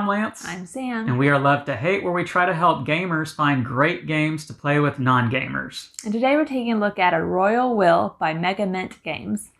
Lance. I'm Sam. And we are Love to Hate, where we try to help gamers find great games to play with non-gamers. And today we're taking a look at A Royal Will by Mega Mint Games.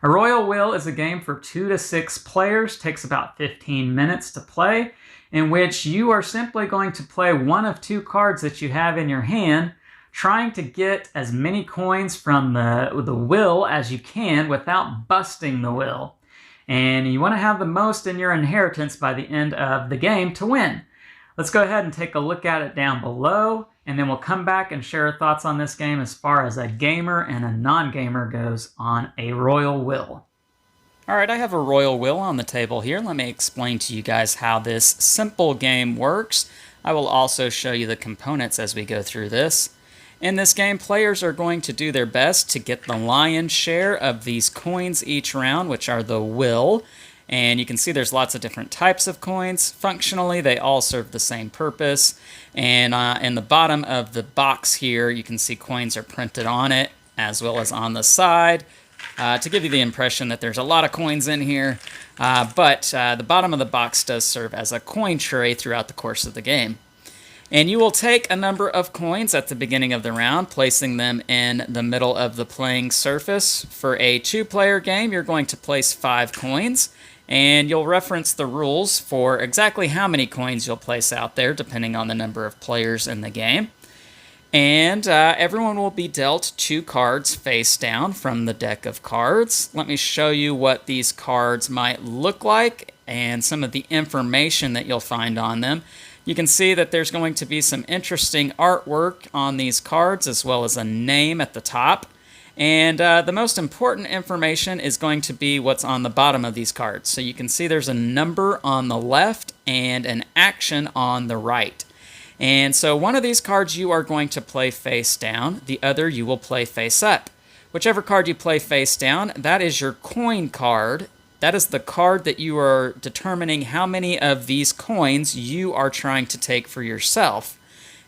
A Royal Will is a game for 2 to 6 players, takes about 15 minutes to play, in which you are simply going to play one of 2 cards that you have in your hand, trying to get as many coins from the will as you can without busting the will. And you want to have the most in your inheritance by the end of the game to win. Let's go ahead and take a look at it down below, and then we'll come back and share our thoughts on this game as far as a gamer and a non-gamer goes on A Royal Will. Alright, I have a Royal Will on the table here. Let me explain to you guys how this simple game works. I will also show you the components as we go through this. In this game, players are going to do their best to get the lion's share of these coins each round, which are the will. And you can see there's lots of different types of coins. Functionally, they all serve the same purpose. And in the bottom of the box here, you can see coins are printed on it, as well as on the side, to give you the impression that there's a lot of coins in here. But the bottom of the box does serve as a coin tray throughout the course of the game. And you will take a number of coins at the beginning of the round, placing them in the middle of the playing surface. For a 2-player game, you're going to place 5 coins, and you'll reference the rules for exactly how many coins you'll place out there, depending on the number of players in the game. And everyone will be dealt 2 cards face down from the deck of cards. Let me show you what these cards might look like and some of the information that you'll find on them. You can see that there's going to be some interesting artwork on these cards, as well as a name at the top. And the most important information is going to be what's on the bottom of these cards. So you can see there's a number on the left and an action on the right. And so one of these cards you are going to play face down, the other you will play face up. Whichever card you play face down, that is your coin card. That is the card that you are determining how many of these coins you are trying to take for yourself.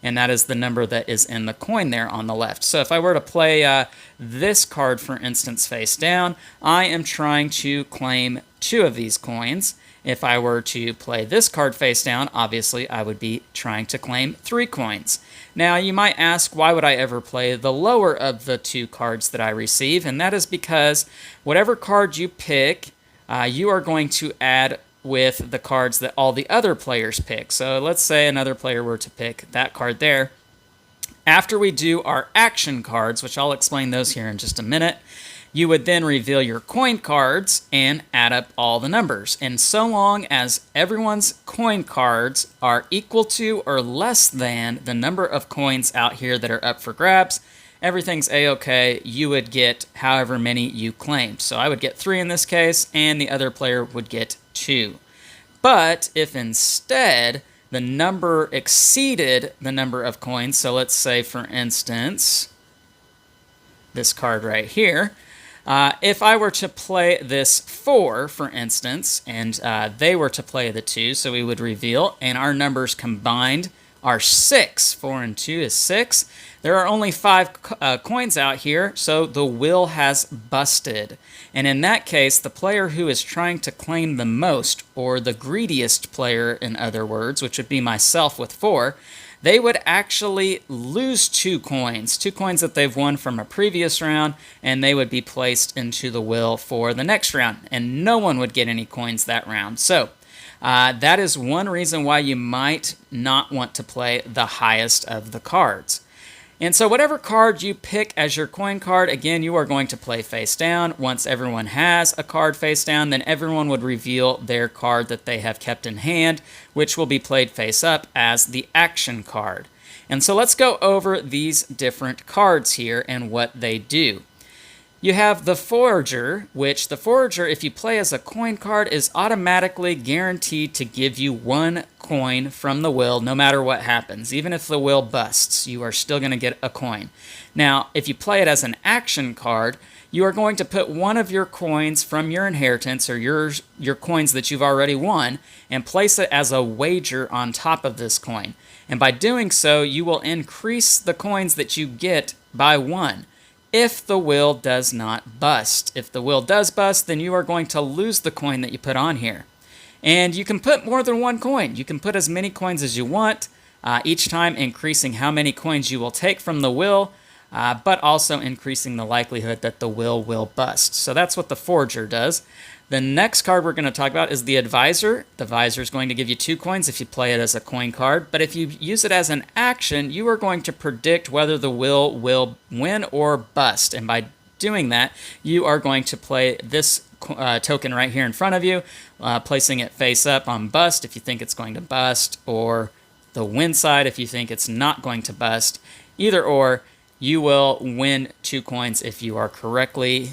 And that is the number that is in the coin there on the left. So if I were to play this card, for instance, face down, I am trying to claim 2 of these coins. If I were to play this card face down, obviously I would be trying to claim 3 coins. Now you might ask, why would I ever play the lower of the 2 cards that I receive? And that is because whatever card you pick, you are going to add with the cards that all the other players pick. So let's say another player were to pick that card there. After we do our action cards, which I'll explain those here in just a minute, you would then reveal your coin cards and add up all the numbers. And so long as everyone's coin cards are equal to or less than the number of coins out here that are up for grabs, everything's a-okay. You would get however many you claimed. So I would get 3 in this case, and the other player would get 2. But if instead the number exceeded the number of coins, so let's say, for instance, this card right here, if I were to play this 4, for instance, and they were to play the 2, so we would reveal, and our numbers combined are 6. 4 and 2 is 6. There are only 5 coins out here, so the will has busted. And in that case, the player who is trying to claim the most, or the greediest player, in other words, which would be myself with 4, they would actually lose 2 coins that they've won from a previous round, and they would be placed into the will for the next round, and no one would get any coins that round. So that is one reason why you might not want to play the highest of the cards. And so whatever card you pick as your coin card, again, you are going to play face down. Once everyone has a card face down, then everyone would reveal their card that they have kept in hand, which will be played face up as the action card. And so let's go over these different cards here and what they do. You have the Forager, which the Forager, if you play as a coin card, is automatically guaranteed to give you 1 coin from the will no matter what happens. Even if the will busts, you are still going to get a coin. Now, if you play it as an action card, you are going to put one of your coins from your inheritance, or your coins that you've already won, and place it as a wager on top of this coin. And by doing so, you will increase the coins that you get by 1. If the will does not bust. If the will does bust, then you are going to lose the coin that you put on here. And you can put more than one coin. You can put as many coins as you want, each time increasing how many coins you will take from the wheel, but also increasing the likelihood that the wheel will bust. So that's what the Forger does. The next card we're going to talk about is the Advisor. The Advisor is going to give you 2 coins if you play it as a coin card, but if you use it as an action, you are going to predict whether the wheel will win or bust. And by doing that, you are going to play this token right here in front of you, placing it face up on bust if you think it's going to bust, or the win side if you think it's not going to bust. Either or, you will win 2 coins if you are correctly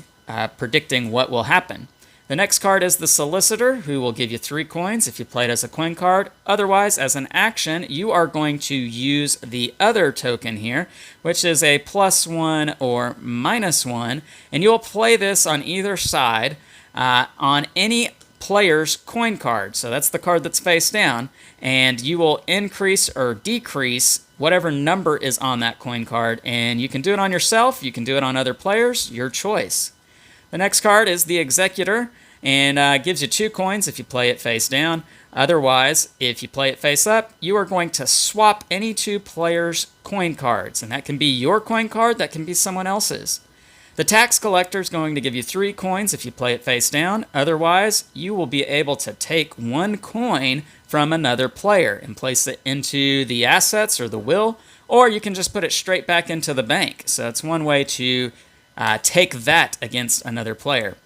predicting what will happen. The next card is the Solicitor, who will give you 3 coins if you play it as a coin card. Otherwise, as an action, you are going to use the other token here, which is a +1 or -1, and you'll play this on either side on any player's coin card. So that's the card that's face down, and you will increase or decrease whatever number is on that coin card, and you can do it on yourself, you can do it on other players, your choice. The next card is the Executor, and gives you 2 coins if you play it face down. Otherwise, if you play it face up, you are going to swap any 2 players' coin cards, and that can be your coin card, that can be someone else's. The Tax Collector is going to give you 3 coins if you play it face down. Otherwise, you will be able to take 1 coin from another player and place it into the assets or the will, or you can just put it straight back into the bank. So it's one way to take that against another player.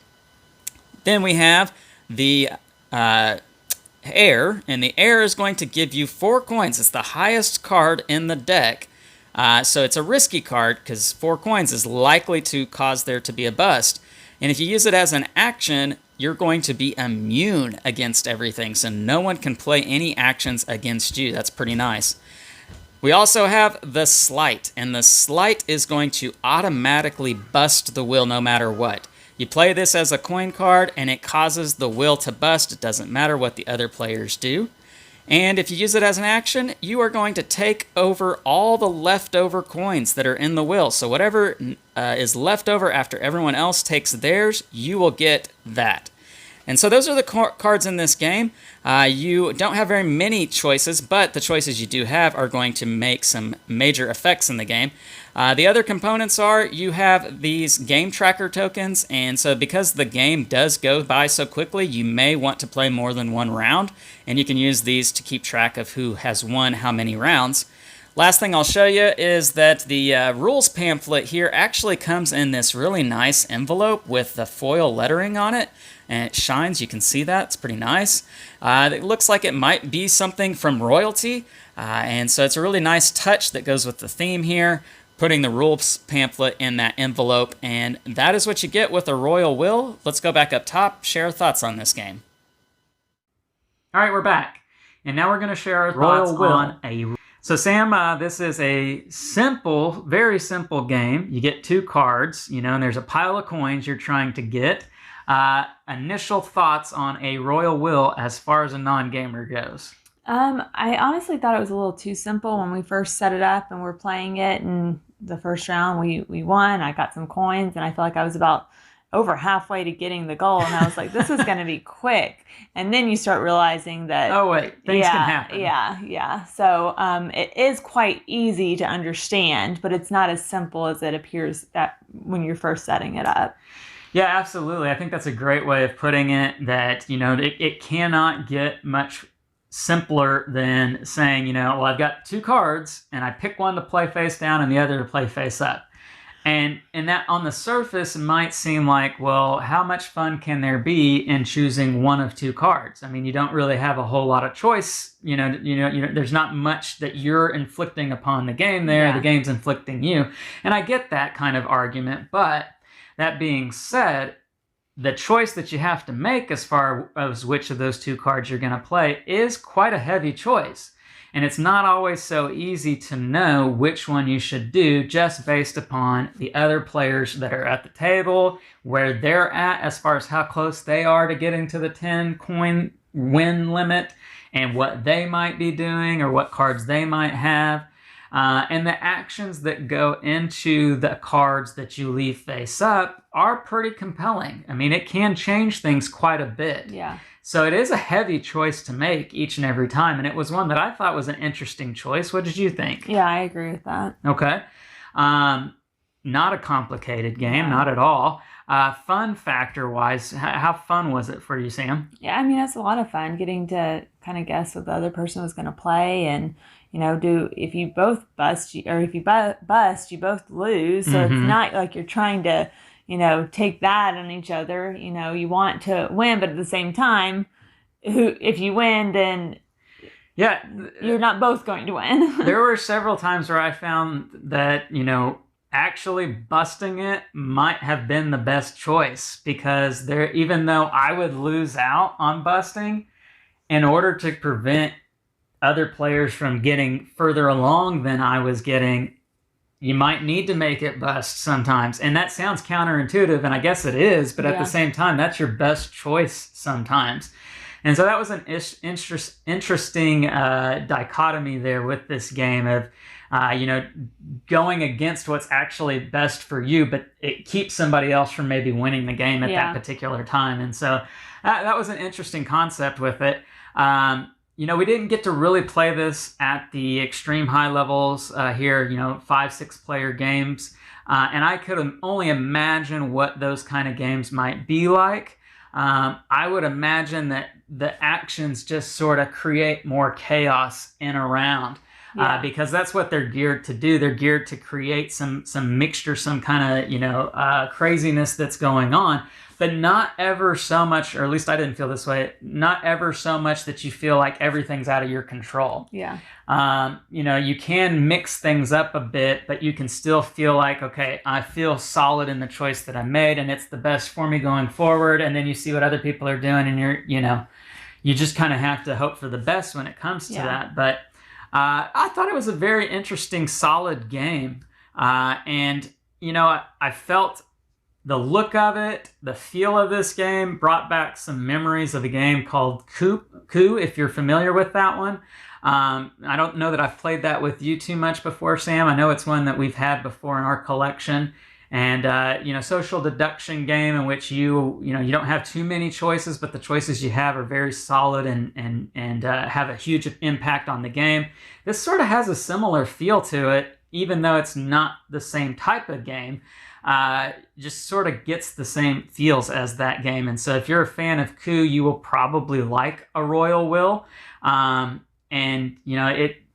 Then we have the Heir, and the Heir is going to give you 4 coins. It's the highest card in the deck, so it's a risky card because 4 coins is likely to cause there to be a bust. And if you use it as an action, you're going to be immune against everything, so no one can play any actions against you. That's pretty nice. We also have the Slight, and the Slight is going to automatically bust the wheel no matter what. You play this as a coin card, and it causes the wheel to bust. It doesn't matter what the other players do. And if you use it as an action, you are going to take over all the leftover coins that are in the wheel. So whatever is left over after everyone else takes theirs, you will get that. And so those are the cards in this game. You don't have very many choices, but the choices you do have are going to make some major effects in the game. The other components are you have these game tracker tokens, and so because the game does go by so quickly, you may want to play more than 1 round, and you can use these to keep track of who has won how many rounds. Last thing I'll show you is that the rules pamphlet here actually comes in this really nice envelope with the foil lettering on it, and it shines. You can see that. It's pretty nice. It looks like it might be something from royalty, and so it's a really nice touch that goes with the theme here, putting the rules pamphlet in that envelope, and that is what you get with a Royal Will. Let's go back up top, share our thoughts on this game. All right, we're back, and now we're going to share our thoughts on a... So Sam, this is a simple, very simple game. You get 2 cards, and there's a pile of coins you're trying to get. Initial thoughts on a Royal Will as far as a non-gamer goes? I honestly thought it was a little too simple when we first set it up and we're playing it. And the first round we won. I got some coins, and I feel like I was about over halfway to getting the goal, and I was like, this is going to be quick. And then you start realizing that, oh wait, things can happen. Yeah. So it is quite easy to understand, but it's not as simple as it appears when you're first setting it up. Yeah, absolutely. I think that's a great way of putting it, that it cannot get much simpler than saying, well, I've got 2 cards and I pick one to play face down and the other to play face up. And that on the surface might seem like, well, how much fun can there be in choosing one of 2 cards? I mean, you don't really have a whole lot of choice. There's not much that you're inflicting upon the game there. Yeah. The game's inflicting you. And I get that kind of argument. But that being said, the choice that you have to make as far as which of those 2 cards you're going to play is quite a heavy choice. And it's not always so easy to know which one you should do just based upon the other players that are at the table, where they're at as far as how close they are to getting to the 10 coin win limit, and what they might be doing or what cards they might have. And the actions that go into the cards that you leave face up are pretty compelling. I mean, it can change things quite a bit. Yeah. So it is a heavy choice to make each and every time, and it was one that I thought was an interesting choice. What did you think? Yeah, I agree with that. Okay. Not a complicated game, No. not at all. Fun factor-wise, how fun was it for you, Sam? Yeah, I mean, it's a lot of fun getting to kind of guess what the other person was going to play, and if you both bust, or if you bust, you both lose. So it's not like you're trying to, take that on each other. You want to win, but at the same time, if you win, then yeah, you're not both going to win. There were several times where I found that, actually busting it might have been the best choice, because even though I would lose out on busting, in order to prevent other players from getting further along than I was getting, you might need to make it bust sometimes. And that sounds counterintuitive, and I guess it is, but at the same time, that's your best choice sometimes. And so that was an interesting dichotomy there with this game of, going against what's actually best for you, but it keeps somebody else from maybe winning the game at that particular time. And so that was an interesting concept with it. We didn't get to really play this at the extreme high levels here, 5-6 player games. And I could only imagine what those kind of games might be like. I would imagine that the actions just sort of create more chaos in a round. Because that's what they're geared to do. They're geared to create some mixture, some kind of, craziness that's going on, but not ever so much, or at least I didn't feel this way, not ever so much that you feel like everything's out of your control. Yeah. You can mix things up a bit, but you can still feel like, okay, I feel solid in the choice that I made, and it's the best for me going forward. And then you see what other people are doing, and you just kind of have to hope for the best when it comes to that. But I thought it was a very interesting, solid game. And, I felt the look of it, the feel of this game brought back some memories of a game called Coup, if you're familiar with that one. I don't know that I've played that with you too much before, Sam. I know it's one that we've had before in our collection. And, social deduction game in which you don't have too many choices, but the choices you have are very solid and have a huge impact on the game. This sort of has a similar feel to it, even though it's not the same type of game. Just sort of gets the same feels as that game. And so if you're a fan of Coup, you will probably like A Royal Will.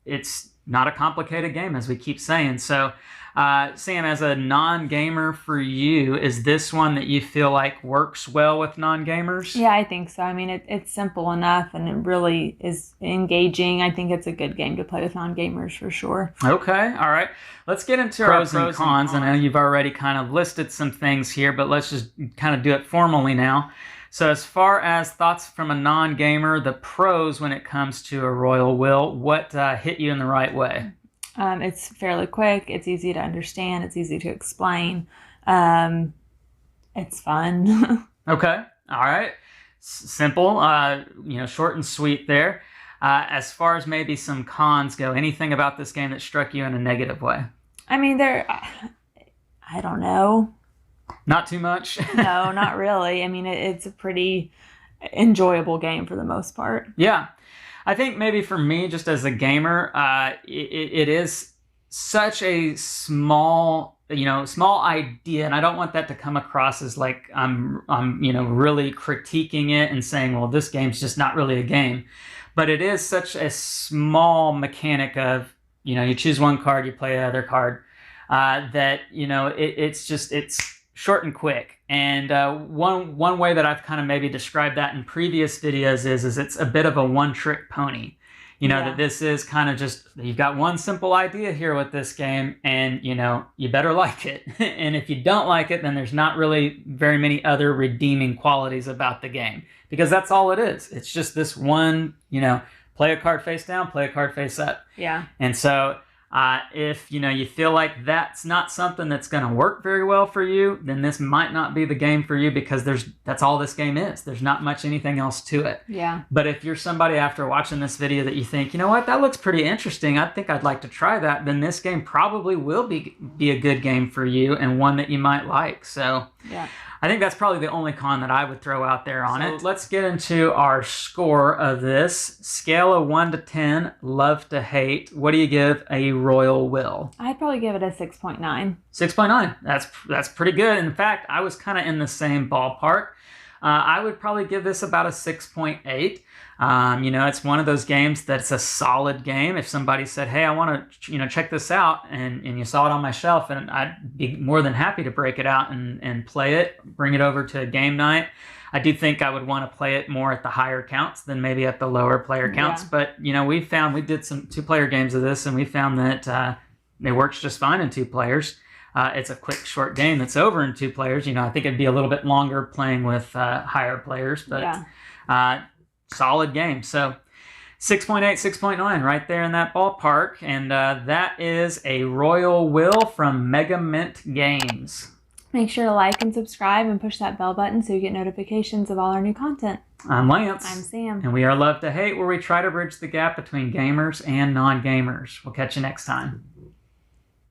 It's not a complicated game, as we keep saying. So, Sam, as a non-gamer for you, is this one that you feel like works well with non-gamers? Yeah, I think so. I mean, it's simple enough, and it really is engaging. I think it's a good game to play with non-gamers for sure. Okay, all right. Let's get into our pros and cons. I know you've already kind of listed some things here, but let's just kind of do it formally now. So as far as thoughts from a non-gamer, the pros when it comes to A Royal Will, what hit you in the right way? It's fairly quick. It's easy to understand. It's easy to explain. It's fun. Okay. All right. Simple, short and sweet there. As far as maybe some cons go, anything about this game that struck you in a negative way? I mean, I don't know. Not too much? No, not really. I mean, it's a pretty enjoyable game for the most part. Yeah. I think maybe for me, just as a gamer, it is such a small idea, and I don't want that to come across as like I'm really critiquing it and saying, well, this game's just not really a game. But it is such a small mechanic of, you choose one card, you play the other card, that, it's short and quick. And one way that I've kind of maybe described that in previous videos is it's a bit of a one-trick pony. That this is kind of just, you've got one simple idea here with this game, and, you better like it. And if you don't like it, then there's not really very many other redeeming qualities about the game. Because that's all it is. It's just this one, play a card face down, play a card face up. Yeah. And so if you feel like that's not something that's going to work very well for you, then this might not be the game for you, because that's all this game is. There's not much anything else to it. Yeah. But if you're somebody after watching this video that you think, that looks pretty interesting, I think I'd like to try that, then this game probably will be a good game for you, and one that you might like. So yeah. I think that's probably the only con that I would throw out there on it. Let's get into our score of this. Scale of 1 to 10, love to hate. What do you give a Royal Will? I'd probably give it a 6.9. 6.9. That's pretty good. In fact, I was kind of in the same ballpark. I would probably give this about a 6.8. It's one of those games that's a solid game. If somebody said, hey, I want to, check this out, and you saw it on my shelf, and I'd be more than happy to break it out and play it, bring it over to a game night. I do think I would want to play it more at the higher counts than maybe at the lower player counts. Yeah. But, we did some 2-player games of this, and we found that it works just fine in 2 players. It's a quick, short game that's over in 2 players. I think it'd be a little bit longer playing with higher players, but solid game. So 6.8, 6.9, right there in that ballpark. And that is a Royal Will from Mega Mint Games. Make sure to like and subscribe and push that bell button so you get notifications of all our new content. I'm Lance. I'm Sam. And we are Love to Hate, where we try to bridge the gap between gamers and non-gamers. We'll catch you next time.